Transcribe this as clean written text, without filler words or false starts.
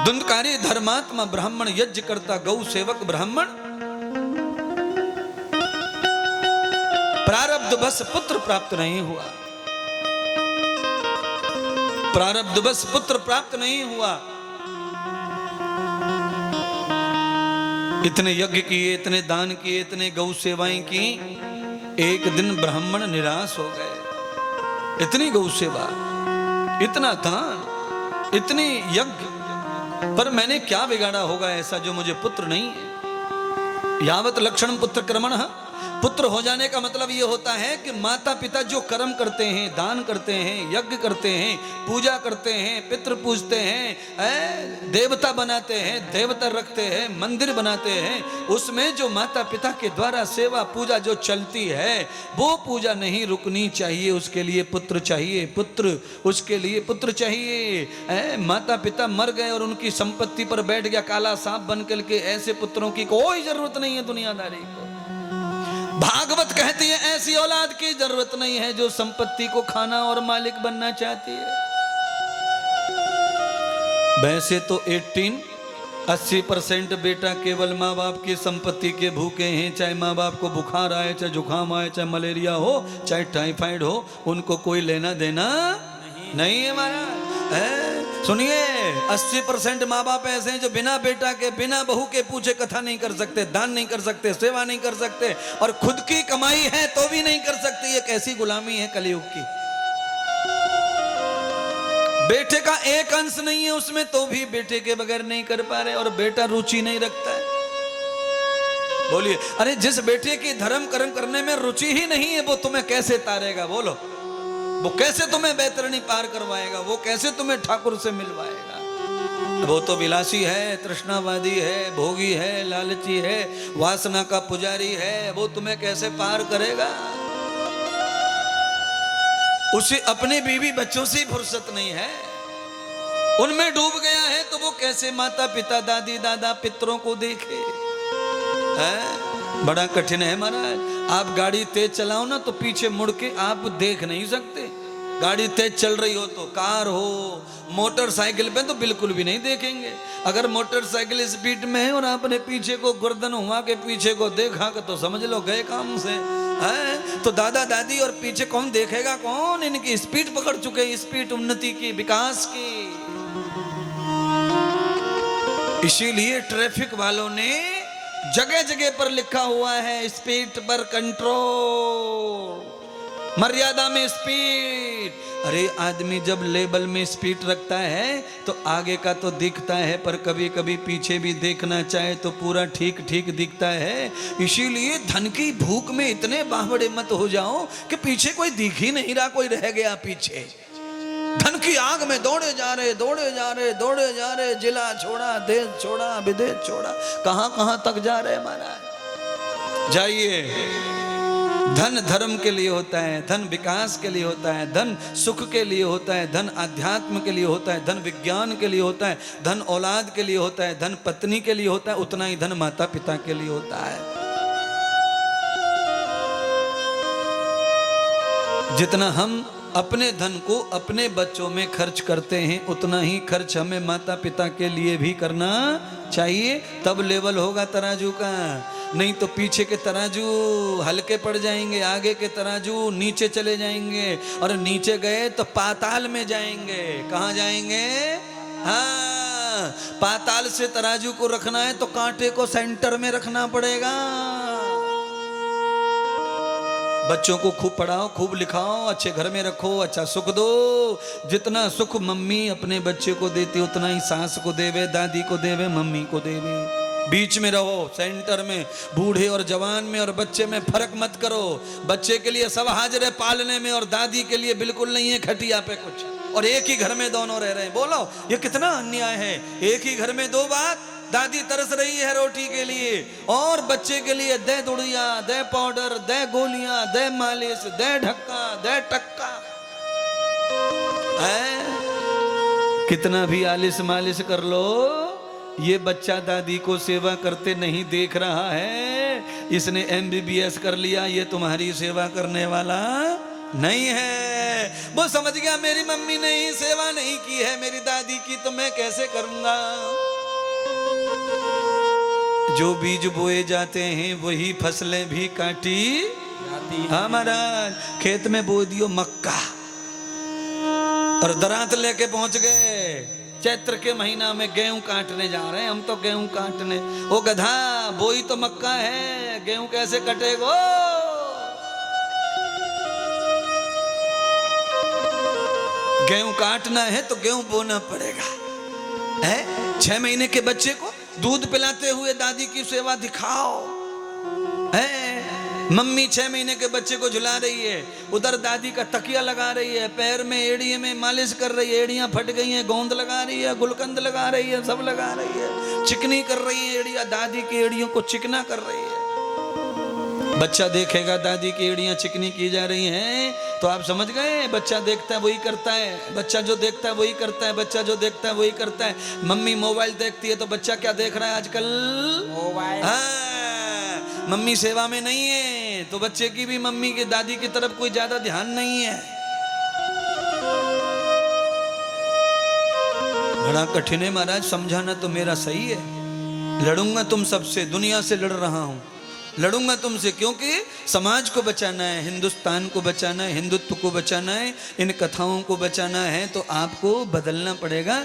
धुंधकारी धर्मात्मा ब्राह्मण, यज्ञ करता गौ सेवक ब्राह्मण, प्रारब्ध बस पुत्र प्राप्त नहीं हुआ, प्रारब्ध बस पुत्र प्राप्त नहीं हुआ। इतने यज्ञ किए, इतने दान किए, इतने गौ सेवाएं की, एक दिन ब्राह्मण निराश हो गए। इतनी गौ सेवा, इतना दान, इतनी यज्ञ, पर मैंने क्या बिगाड़ा होगा ऐसा जो मुझे पुत्र नहीं है। यावत लक्षण पुत्र कर्मण, पुत्र हो जाने का मतलब ये होता है कि माता पिता जो कर्म करते हैं, दान करते हैं, यज्ञ करते हैं, पूजा करते हैं, पितृ पूजते हैं, देवता बनाते हैं, देवता रखते हैं, मंदिर बनाते हैं, उसमें जो माता पिता के द्वारा सेवा पूजा जो चलती है वो पूजा नहीं रुकनी चाहिए। उसके लिए पुत्र चाहिए, पुत्र, उसके लिए पुत्र चाहिए। माता पिता मर गए और उनकी संपत्ति पर बैठ गया काला सांप बन करके, ऐसे पुत्रों की कोई जरूरत नहीं है दुनियादारी को। भागवत कहती है ऐसी औलाद की जरूरत नहीं है जो संपत्ति को खाना और मालिक बनना चाहती है। वैसे तो 80% बेटा केवल माँ बाप की संपत्ति के भूखे हैं। चाहे माँ बाप को बुखार आए, चाहे जुकाम आए, चाहे मलेरिया हो, चाहे टाइफाइड हो, उनको कोई लेना देना नहीं है महाराज। सुनिए, 80% माँ बाप ऐसे हैं जो बिना बेटा के, बिना बहू के पूछे कथा नहीं कर सकते, दान नहीं कर सकते, सेवा नहीं कर सकते, और खुद की कमाई है तो भी नहीं कर सकते। ये कैसी गुलामी है कलयुग की। बेटे का एक अंश नहीं है उसमें तो भी बेटे के बगैर नहीं कर पा रहे, और बेटा रुचि नहीं रखता है। बोलिए, अरे जिस बेटे की धर्म कर्म करने में रुचि ही नहीं है वो तुम्हें कैसे तारेगा? बोलो, वो कैसे तुम्हें बैतरणी पार करवाएगा? वो कैसे तुम्हें ठाकुर से मिलवाएगा? वो तो विलासी है, तृष्णावादी है, भोगी है, लालची है, वासना का पुजारी है, वो तुम्हें कैसे पार करेगा? उसे अपने बीवी बच्चों से फुर्सत नहीं है, उनमें डूब गया है, तो वो कैसे माता पिता, दादी दादा, पितरों को देखे? बड़ा कठिन है महाराज। आप गाड़ी तेज चलाओ ना तो पीछे मुड़ के आप देख नहीं सकते। गाड़ी तेज चल रही हो तो, कार हो, मोटरसाइकिल पे तो बिल्कुल भी नहीं देखेंगे। अगर मोटरसाइकिल स्पीड में है और आपने पीछे को गर्दन हुआ के पीछे को देखा तो समझ लो गए काम से। तो दादा दादी और पीछे कौन देखेगा? कौन? इनकी स्पीड पकड़ चुके, स्पीड उन्नति की, विकास की। इसीलिए ट्रैफिक वालों ने जगह जगह पर लिखा हुआ है स्पीड पर कंट्रोल, मर्यादा में स्पीड। अरे आदमी जब लेवल में स्पीड रखता है तो आगे का तो दिखता है, पर कभी कभी पीछे भी देखना चाहे तो पूरा ठीक ठीक दिखता है। इसीलिए धन की भूख में इतने बावड़े मत हो जाओ कि पीछे कोई दिख ही नहीं रहा, कोई रह गया पीछे। धन की आग में दौड़े जा रहे, दौड़े जा रहे, दौड़े जा रहे, जिला छोड़ा, देश छोड़ा, विदेश छोड़ा, कहां कहां तक जा रहे महाराज। जाइए, धन धर्म के लिए होता है, धन विकास के लिए होता है, धन सुख के लिए होता है, धन आध्यात्म के लिए होता है, धन विज्ञान के लिए होता है, धन औलाद के लिए होता है, धन पत्नी के लिए होता है, उतना ही धन माता पिता के लिए होता है। जितना हम अपने धन को अपने बच्चों में खर्च करते हैं उतना ही खर्च हमें माता पिता के लिए भी करना चाहिए। तब लेवल होगा तराजू का, नहीं तो पीछे के तराजू हल्के पड़ जाएंगे, आगे के तराजू नीचे चले जाएंगे, और नीचे गए तो पाताल में जाएंगे। कहाँ जाएंगे? हाँ, पाताल से तराजू को रखना है तो कांटे को सेंटर में रखना पड़ेगा। बच्चों को खूब पढ़ाओ, खूब लिखाओ, अच्छे घर में रखो, अच्छा सुख दो। जितना सुख मम्मी अपने बच्चे को देती उतना ही सास को देवे, दादी को देवे, मम्मी को देवे। बीच में रहो, सेंटर में, बूढ़े और जवान में और बच्चे में फर्क मत करो। बच्चे के लिए सब हाजिर है पालने में, और दादी के लिए बिल्कुल नहीं है खटिया पे कुछ, और एक ही घर में दोनों रह रहे हैं। बोलो, ये कितना अन्याय है। एक ही घर में दो बात, दादी तरस रही है रोटी के लिए, और बच्चे के लिए दे दुड़िया, दे पाउडर, दे गोलियां, दे मालिश, दे ढक्का, दे टक्का। कितना भी आलिश मालिश कर लो, ये बच्चा दादी को सेवा करते नहीं देख रहा है। इसने MBBS कर लिया, ये तुम्हारी सेवा करने वाला नहीं है। है। वो समझ गया मेरी मम्मी ने ही सेवा नहीं की है मेरी दादी की, तो मैं कैसे करूंगा। जो बीज बोए जाते हैं वही फसलें भी काटी जाती हैं। हाँ महाराज, खेत में बो दियो मक्का और दरांत लेके पहुंच गए। चैत्र के महीना में गेहूं काटने जा रहे हैं हम, तो गेहूं काटने। ओ गधा, बोई तो मक्का है, गेहूं कैसे कटेगो। गेहूं काटना है तो गेहूं बोना पड़ेगा। है 6 महीने के बच्चे को दूध पिलाते हुए दादी की सेवा दिखाओ। है मम्मी 6 महीने के बच्चे को झुला रही है, उधर दादी का तकिया लगा रही है, पैर में एड़िए में मालिश कर रही है, एड़ियां फट गई हैं, गोंद लगा रही है, गुलकंद लगा रही है, सब लगा रही है, चिकनी कर रही है एड़ियां, दादी की एड़ियों को चिकना कर रही है। बच्चा देखेगा दादी की एड़ियां चिकनी की जा रही हैं तो आप समझ गए, बच्चा देखता है वही करता है, बच्चा जो देखता है वही करता है, बच्चा जो देखता है वही करता है। मम्मी मोबाइल देखती है तो बच्चा क्या देख रहा है आजकल, मोबाइल। हाँ, मम्मी सेवा में नहीं है तो बच्चे की भी मम्मी की दादी की तरफ कोई ज्यादा ध्यान नहीं है। बड़ा कठिन है महाराज, समझाना तो मेरा सही है। लड़ूंगा तुम सबसे, दुनिया से लड़ रहा हूं, लड़ूंगा तुमसे, क्योंकि समाज को बचाना है, हिंदुस्तान को बचाना है, हिंदुत्व को बचाना है, इन कथाओं को बचाना है, तो आपको बदलना पड़ेगा।